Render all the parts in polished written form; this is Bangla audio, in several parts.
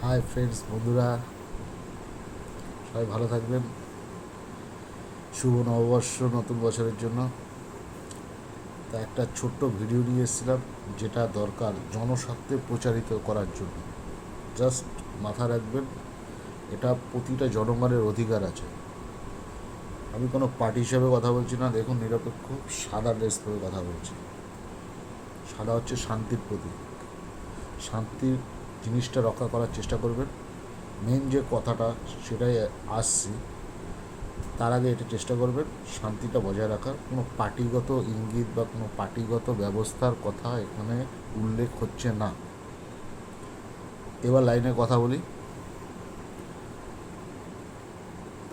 হাই ফ্রেন্ডস, বন্ধুরা সবাই ভালো থাকবেন। শুভ নববর্ষ, নতুন বছরের জন্য। তা একটা ছোট্ট ভিডিও নিয়ে এসেছিলাম, যেটা দরকার জনস্বার্থে প্রচারিত করার জন্য। জাস্ট মাথা রাখবেন, এটা প্রতিটা জনগণের অধিকার আছে। আমি কোনো পার্টি হিসাবে কথা বলছি না, দেখুন নিরপেক্ষ সাদা ড্রেস পরে কথা বলছি। সাদা হচ্ছে শান্তির প্রতীক। শান্তির জিনিসটা রক্ষা করার চেষ্টা করবেন। মেন যে কথাটা সেটাই আসছি, তার আগে এটা চেষ্টা করবেন শান্তিটা বজায় রাখার। কোনো পার্টিগত ইঙ্গিত বা কোনো পার্টিগত ব্যবস্থার কথা এখানে উল্লেখ হচ্ছে না। এবার লাইনে কথা বলি।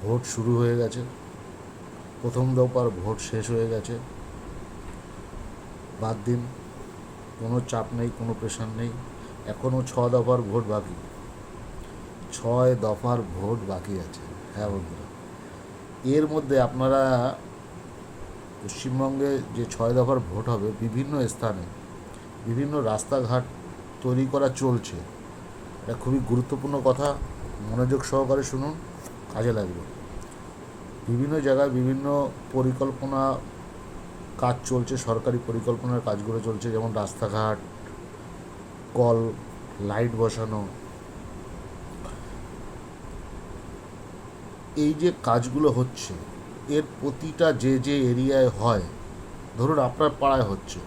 ভোট শুরু হয়ে গেছে, প্রথম দফার ভোট শেষ হয়ে গেছে। বাদ দিন, কোনো চাপ নেই, কোনো প্রেশার নেই। এখনও 6 দফার ভোট বাকি, 6 দফার ভোট বাকি আছে। হ্যাঁ বন্ধুরা, এর মধ্যে আপনারা পশ্চিমবঙ্গে যে 6 দফার ভোট হবে, বিভিন্ন স্থানে বিভিন্ন রাস্তাঘাট তৈরি করা চলছে। এটা খুবই গুরুত্বপূর্ণ কথা, মনোযোগ সহকারে শুনুন, কাজে লাগবে। বিভিন্ন জায়গায় বিভিন্ন পরিকল্পনা কাজ চলছে, সরকারি পরিকল্পনার কাজগুলো চলছে, যেমন রাস্তাঘাট, কল, লাইট বসানো। এই যে কাজগুলো হচ্ছে, এর প্রতিটা যে এরিয়ায় হয়, ধরুন আপনার পাড়ায় হচ্ছে,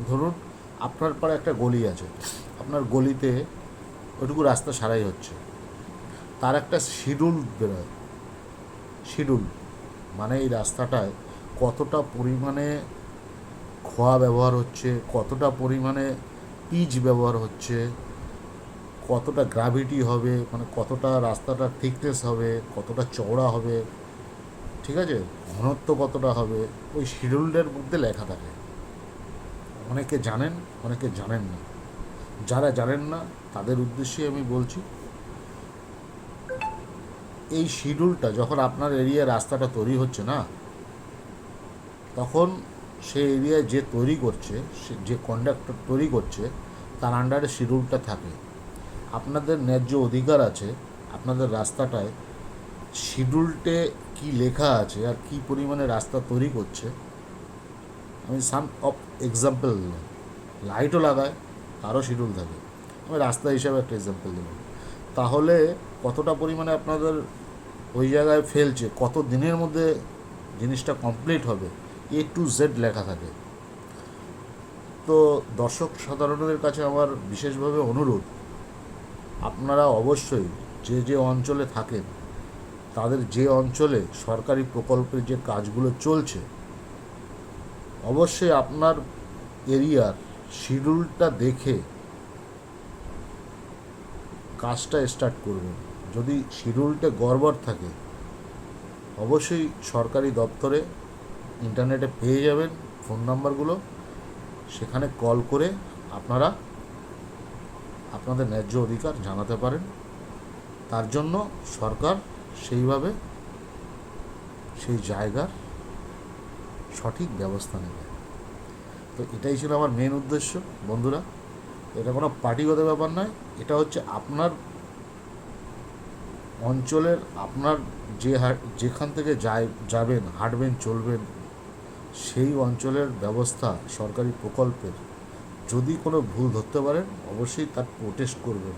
ধরুন আপনার পাড়ায় একটা গলি আছে, আপনার গলিতে ওইটুকু রাস্তা সারাই হচ্ছে, তার একটা শিডিউল বেরোয়। শিডিউল মানে এই রাস্তাটায় কতটা পরিমাণে খোয়া ব্যবহার হচ্ছে, কতটা পরিমাণে পিচ ব্যবহার হচ্ছে, কতটা গ্র্যাভিটি হবে, মানে কতটা রাস্তাটা থিকনেস হবে, কতটা চওড়া হবে, ঠিক আছে, ঘনত্ব কতটা হবে, ওই শিডিউলের মধ্যে লেখা থাকে। অনেকে জানেন, অনেকে জানেন না। যারা জানেন না তাদের উদ্দেশ্যে আমি বলছি, এই শিডিউলটা যখন আপনার এরিয়ায় রাস্তাটা তৈরি হচ্ছে না, তখন সেই এরিয়ায় যে তৈরি করছে, সে যে কন্ডাক্টর তৈরি করছে, তার আন্ডারে শিডিউলটা থাকে। আপনাদের ন্যায্য অধিকার আছে আপনাদের রাস্তাটায় শিডিউলটে কি লেখা আছে আর কি পরিমাণে রাস্তা তৈরি করছে। আমি সাম অফ এক্সাম্পল দিলাম। লাইটও লাগায়, তারও শিডিউল থাকে। আমি রাস্তা হিসাবে একটা এক্সাম্পল দিলাম। তাহলে কতটা পরিমাণে আপনাদের ওই জায়গায় ফেলছে, কত দিনের মধ্যে জিনিসটা কমপ্লিট হবে, A to Z লেখা থাকে। তো দর্শক সাধারণের কাছে আমার বিশেষভাবে অনুরোধ, আপনারা অবশ্যই যে অঞ্চলে থাকেন, তাদের যে অঞ্চলে সরকারি প্রকল্পের যে কাজগুলো চলছে, অবশ্যই আপনার এরিয়ার শিডিউলটা দেখে কাজটা স্টার্ট করবেন। যদি শিডিউলটা গড়বড় থাকে, অবশ্যই সরকারি দপ্তরে ইন্টারনেটে পেয়ে যাবেন ফোন নাম্বারগুলো, সেখানে কল করে আপনারা আপনাদের ন্যায্য অধিকার জানাতে পারেন। তার জন্য সরকার সেইভাবে সেই জায়গার সঠিক ব্যবস্থা নেবে। তো এটাই ছিল আমার মেন উদ্দেশ্য বন্ধুরা। এটা কোনো পার্টিগত ব্যাপার নয়, এটা হচ্ছে আপনার অঞ্চলের, আপনার যেখান থেকে যাবেন, হাঁটবেন, চলবেন, সেই অঞ্চলের ব্যবস্থা, সরকারি প্রকল্পের যদি কোনো ভুল ধরতে পারেন, অবশ্যই তার প্রোটেস্ট করবেন।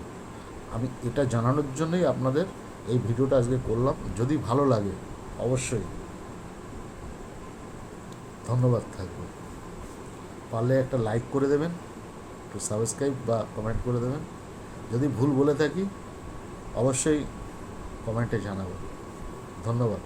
আমি এটা জানানোর জন্যই আপনাদের এই ভিডিওটা আজকে করলাম। যদি ভালো লাগে অবশ্যই ধন্যবাদ থাকবে। পারলে একটা লাইক করে দেবেন, একটু সাবস্ক্রাইব বা কমেন্ট করে দেবেন। যদি ভুল বলে থাকি অবশ্যই কমেন্টে জানাবেন। ধন্যবাদ।